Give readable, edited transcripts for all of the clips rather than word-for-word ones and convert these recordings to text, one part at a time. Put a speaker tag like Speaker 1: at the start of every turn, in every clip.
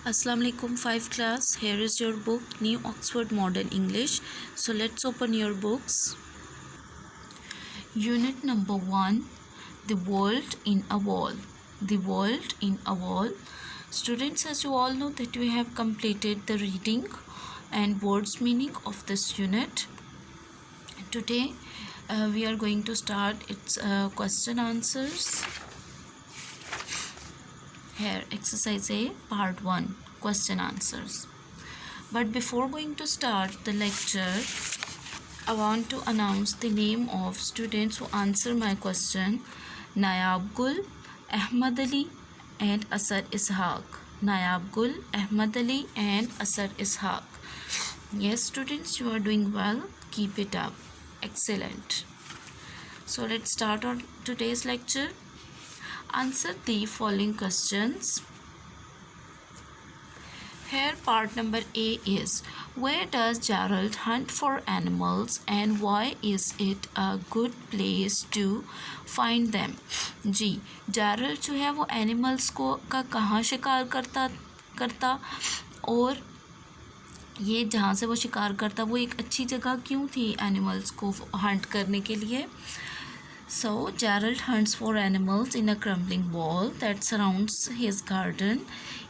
Speaker 1: Assalamu alaikum 5 class. Here is your book New Oxford Modern English. So let's open your books. Unit number 1, The World in a Wall. The World in a Wall. Students, as you all know that we have completed the reading and words meaning of this unit. Today we are going to start its question answers. Here, exercise A, part 1, question answers. But before going to start the lecture, I want to announce the name of students who answer my question: Nayab Gul, Ahmad Ali and Asar Ishaq. Nayab Gul, Ahmad Ali and Asar Ishaq. Yes, students, you are doing well. Keep it up. Excellent. So let's start on today's lecture. Answer the following questions. Here part number A is, where does Gerald hunt for animals and why is it a good place to find them? Ji, Gerald जो है वो animals को का कहाँ शिकार करता और ये जहाँ से वो शिकार करता वो एक अच्छी जगह क्यों थी एनिमल्स को हंट करने के लिए? So, Gerald hunts for animals in a crumbling wall that surrounds his garden.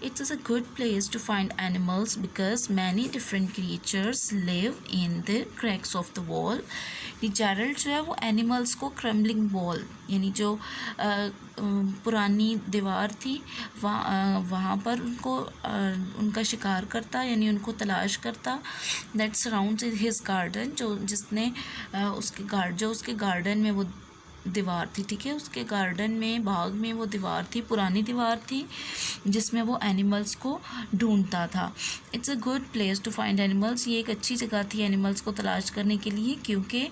Speaker 1: It is a good place to find animals because many different creatures live in the cracks of the wall. Gerald जो है वो animals को crumbling wall यानी जो पुरानी दीवार थी वहाँ पर उनका शिकार करता यानी उनको तलाश करता. That surrounds his garden उसके गार्डन में वो दीवार थी. ठीक है, उसके गार्डन में बाग में वो दीवार थी, पुरानी दीवार थी जिसमें वो एनिमल्स को ढूंढता था. It's a good place to find animals. ये एक अच्छी जगह थी एनिमल्स को तलाश करने के लिए क्योंकि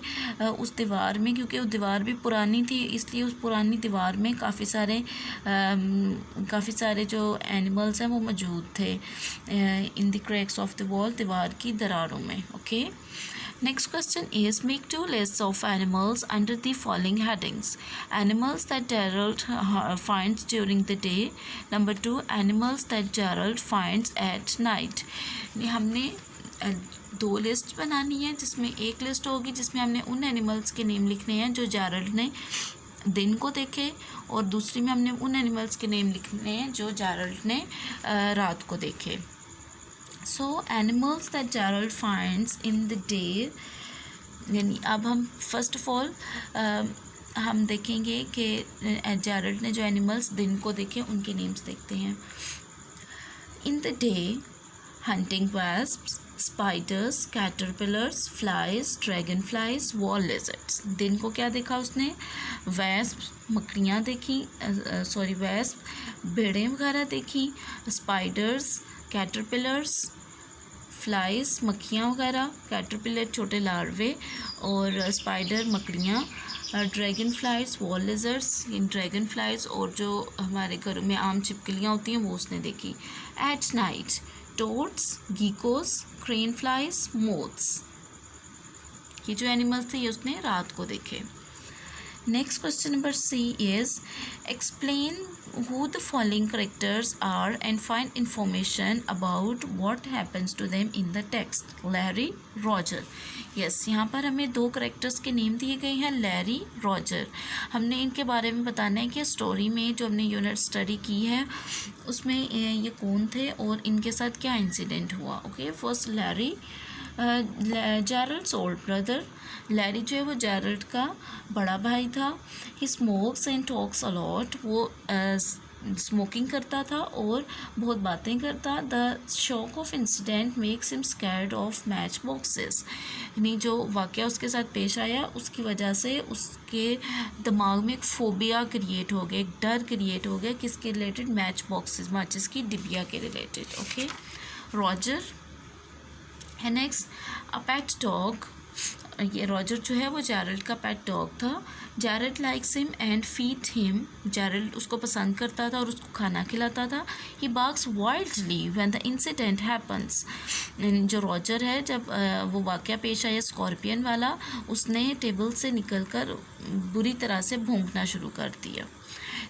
Speaker 1: उस दीवार में क्योंकि वो दीवार भी पुरानी थी इसलिए उस पुरानी दीवार में काफ़ी सारे जो एनिमल्स हैं वो मौजूद थे in the cracks of the wall, दीवार की दरारों में. Okay. Next question is, make 2 lists of animals under the following headings. Animals that Gerald finds during the day. Number 2, animals that Gerald finds at night. हमने 2 list बनानी है जिसमें एक list होगी जिसमें हमने उन एनिमल्स के नेम लिखने हैं जो जेरल्ड ने दिन को देखे और दूसरी में हमने उन एनिमल्स के नेम लिखने हैं जो जेरल्ड ने रात को देखे. So animals that Gerald finds in the day. यानी अब हम फर्स्ट ऑफ ऑल हम देखेंगे कि जेरल्ड ने जो एनिमल्स दिन को देखे उनके नेम्स देखते हैं. In the day hunting wasps, spiders, caterpillars, flies, dragonflies, wall lizards. दिन को क्या देखा उसने? वेस्प, मकड़ियाँ देखी, वेस्प भेड़ें वगैरह देखी, स्पाइडर्स, कैटरपिलर्स, फ्लाइज मक्खियाँ वगैरह, कैटरपिलर छोटे लार्वे और स्पाइडर मकड़ियाँ, ड्रैगन फ्लाइज, वॉल लिजर्ड्स इन ड्रैगन फ्लाइज और जो हमारे घरों में आम छिपकलियाँ होती हैं वो उसने देखी. At night toads, geckos, crane flies, moths. ये जो एनिमल्स थे ये उसने रात को देखे. Next question number C is, explain who the following characters are and find information about what happens to them in the text. Larry, Roger. Yes, यहाँ पर हमें 2 करेक्टर्स के नेम दिए गए हैं, लैरी, रॉजर. हमने इनके बारे में बताना है कि स्टोरी में जो हमने यूनिट स्टडी की है उसमें ये कौन थे और इनके साथ क्या इंसिडेंट हुआ. Okay. First Larry, Gerald's old brother. Larry जो है वो जेरल्ड का बड़ा भाई था. He smokes and talks a lot. वो स्मोकिंग करता था और बहुत बातें करता. The shock of incident makes him scared of match boxes. यानी जो वाक़या उसके साथ पेश आया उसकी वजह से उसके दिमाग में एक फोबिया क्रिएट हो गया, एक डर क्रिएट हो गया किसके रिलेटेड? मैच बॉक्सेस, माचिस की डिबिया के रिलेटेड. ओके. रॉजर है नेक्स्ट. A pet dog. ये रॉजर जो है वो जेरल्ड का पेट डॉग था. Gerald likes him and feed him. Gerald उसको पसंद करता था और उसको खाना खिलाता था. He barks wildly when the incident happens. जो रॉजर है जब वो वाक़या पेश आया स्कॉर्पियन वाला उसने टेबल से निकलकर बुरी तरह से भौंकना शुरू कर दिया.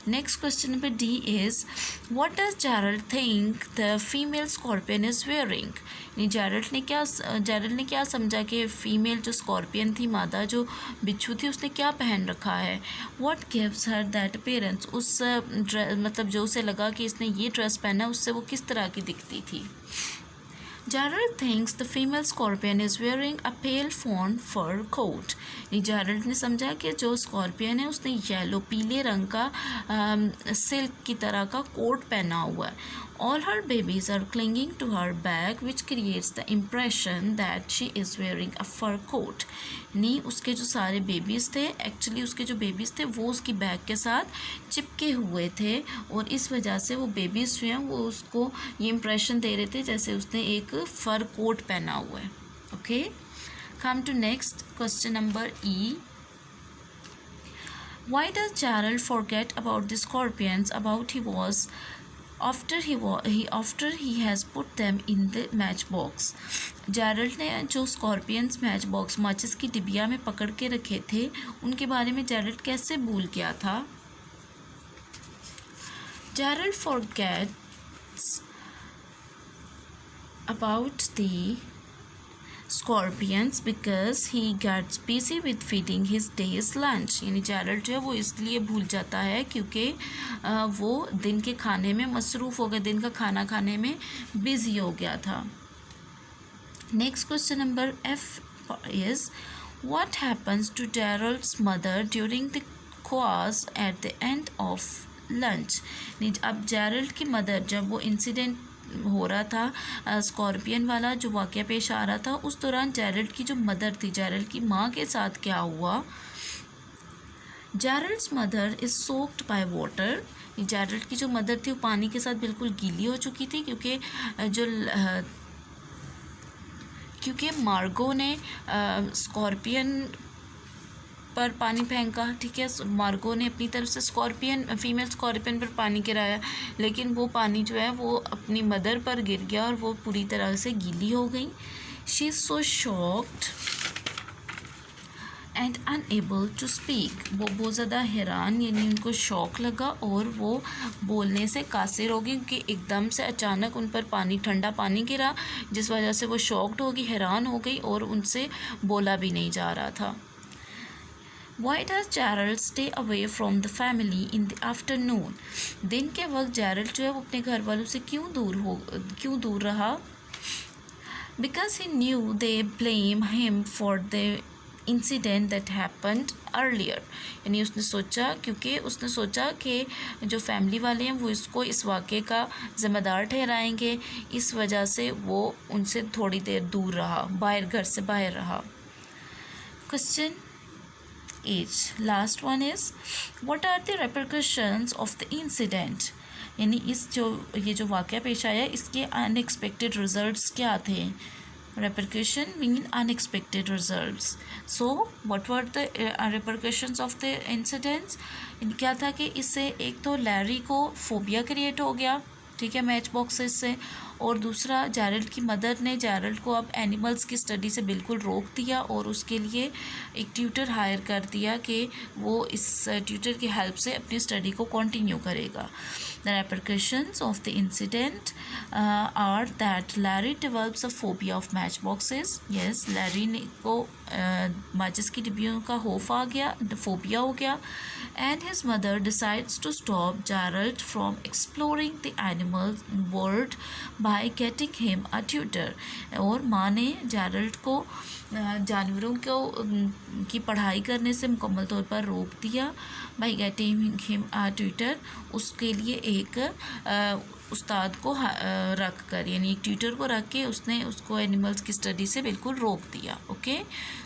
Speaker 1: Next question number D is what does Gerald think the female scorpion is wearing. Gerald ने क्या समझा कि फ़ीमेल जो स्कॉर्पियन थी, मादा जो बिच्छू थी, उसने क्या पहन रखा है। What gives her that appearance, उस मतलब जो उसे लगा कि इसने ये ड्रेस पहना उससे वो किस तरह की दिखती थी। Gerald thinks the female scorpion is wearing a pale fawn fur coat। Gerald ने समझा कि जो स्कॉर्पियन है उसने येलो पीले रंग का सिल्क की तरह का कोट पहना हुआ है। All her babies are clinging to her back which creates the impression that she is wearing a fur coat। नहीं, उसके जो सारे बेबीज़ थे, एक्चुअली उसके जो बेबीज़ थे वो उसकी बैग के साथ चिपके हुए थे और इस वजह से वो बेबीज़ जो हैं वो उसको ये इम्प्रेशन दे रहे थे जैसे उसने एक फर कोट पहना हुआ है। Okay, come to next question number E. Why does Gerald forget about the scorpions about after he has put them in the match box? Gerald ने जो स्कॉर्पियंस मैच बॉक्स माचिस की डिबिया में पकड़ के रखे थे उनके बारे में जेरल्ड कैसे भूल गया था। Gerald forgets about the scorpions because he gets busy with feeding his days lunch. यानी जेरल्ड जो है वो इसलिए भूल जाता है क्योंकि वो दिन के खाने में मसरूफ़ हो गया, दिन का खाना खाने में बिज़ी हो गया था। Next question number F is what happens to Gerald's mother during the chaos at the end of lunch. अब जेरल्ड की मदर, जब वो इंसिडेंट हो रहा था स्कॉर्पियन वाला जो वाक़या पेश आ रहा था, उस दौरान जेरल्ड की जो मदर थी, जेरल्ड की माँ के साथ क्या हुआ। Gerald's mother is soaked by water. Gerald की जो मदर थी वो पानी के साथ बिल्कुल गीली हो चुकी थी क्योंकि मार्गो ने स्कॉर्पियन पर पानी फेंका। ठीक है, मार्गो ने अपनी तरफ से फीमेल स्कॉर्पियन पर पानी गिराया, लेकिन वो पानी जो है वो अपनी मदर पर गिर गया और वो पूरी तरह से गीली हो गई। She is so shocked and unable to speak. वो बहुत ज़्यादा हैरान, यानी उनको शौक लगा और वो बोलने से कासिर हो गई क्योंकि एकदम से अचानक उन पर ठंडा पानी गिरा, जिस वजह से वो शॉक्ड हो गई, हैरान हो गई और उनसे बोला भी नहीं जा रहा था। Why does Gerald stay away from the family in the afternoon? दिन के वक्त जेरल्ड जो है वो अपने घर वालों से क्यों दूर रहा। Because he knew they blame him for the incident that happened earlier। यानी क्योंकि उसने सोचा कि जो फैमिली वाले हैं वो इसको इस वाक़े का ज़िम्मेदार ठहराएंगे, इस वजह से वो उनसे थोड़ी देर दूर रहा, घर से बाहर रहा। Question as last one is what are the repercussions of the incident. यानी ये जो वाक़या पेश आया इसके अनएक्सपेक्टेड रिजल्ट्स क्या थे। Repercussion mean unexpected results. So what were the repercussions of the incidents. क्या था कि इससे एक तो लैरी को फोबिया क्रिएट हो गया, ठीक है, मैच बॉक्सेस से, और दूसरा जेरल्ड की मदर ने जेरल्ड को अब एनिमल्स की स्टडी से बिल्कुल रोक दिया और उसके लिए एक ट्यूटर हायर कर दिया कि वो इस ट्यूटर की हेल्प से अपनी स्टडी को कंटिन्यू करेगा। The repercussions of the incident are that Larry develops a phobia of match boxes. Yes, Larry को माचिस की डिब्बियों का खौफ आ गया, फोबिया हो गया। And his mother decides to stop Gerald from exploring the animal world by getting him a tutor. और माँ ने जेरल्ड को जानवरों की पढ़ाई करने से मुकम्मल तौर पर रोक दिया bye getting him a tutor. उसके लिए एक उस्ताद को रख कर, यानी एक ट्यूटर को रख के उसने उसको एनिमल्स की स्टडी से बिल्कुल रोक दिया। ओके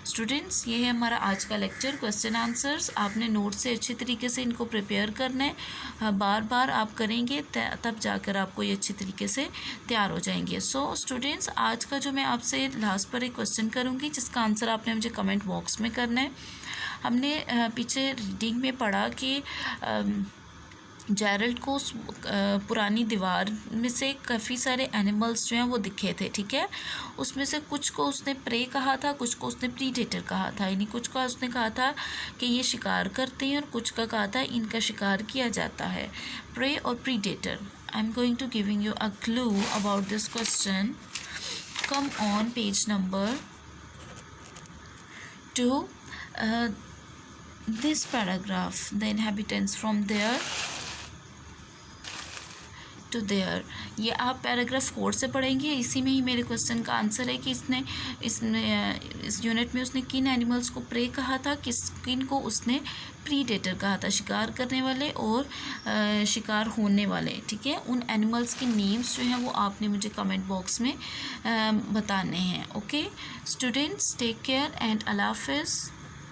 Speaker 1: स्टूडेंट्स, ये है हमारा आज का लेक्चर। क्वेश्चन आंसर्स आपने नोट से अच्छी तरीके से इनको प्रिपेयर करना है, बार बार आप करेंगे तब जाकर आपको ये अच्छी तरीके से तैयार हो जाएंगे। सो स्टूडेंट्स, आज का जो मैं आपसे लास्ट पर एक क्वेश्चन करूँगी जिसका आंसर आपने मुझे कमेंट बॉक्स में करना है। हमने पीछे रीडिंग में पढ़ा कि जेरल्ड को उस पुरानी दीवार में से काफ़ी सारे एनिमल्स जो हैं वो दिखे थे, ठीक है। उसमें से कुछ को उसने प्रे कहा था, कुछ को उसने प्रीडेटर कहा था, यानी कुछ का उसने कहा था कि ये शिकार करते हैं और कुछ का कहा था इनका शिकार किया जाता है। प्रे और predator. I am going to giving you a clue about this question. Come on page number 2. This paragraph, the inhabitants from there to there, ये आप पैराग्राफ 4 से पढ़ेंगे। इसी में ही मेरे क्वेश्चन का आंसर है कि इस यूनिट में उसने किन एनिमल्स को प्रे कहा था, किन को उसने प्रीडेटर कहा था, शिकार करने वाले और शिकार होने वाले, ठीक है। उन एनिमल्स के नेम्स जो हैं वो आपने मुझे कमेंट बॉक्स में बताने हैं। Okay students, take care and अल्लाह हाफिज़।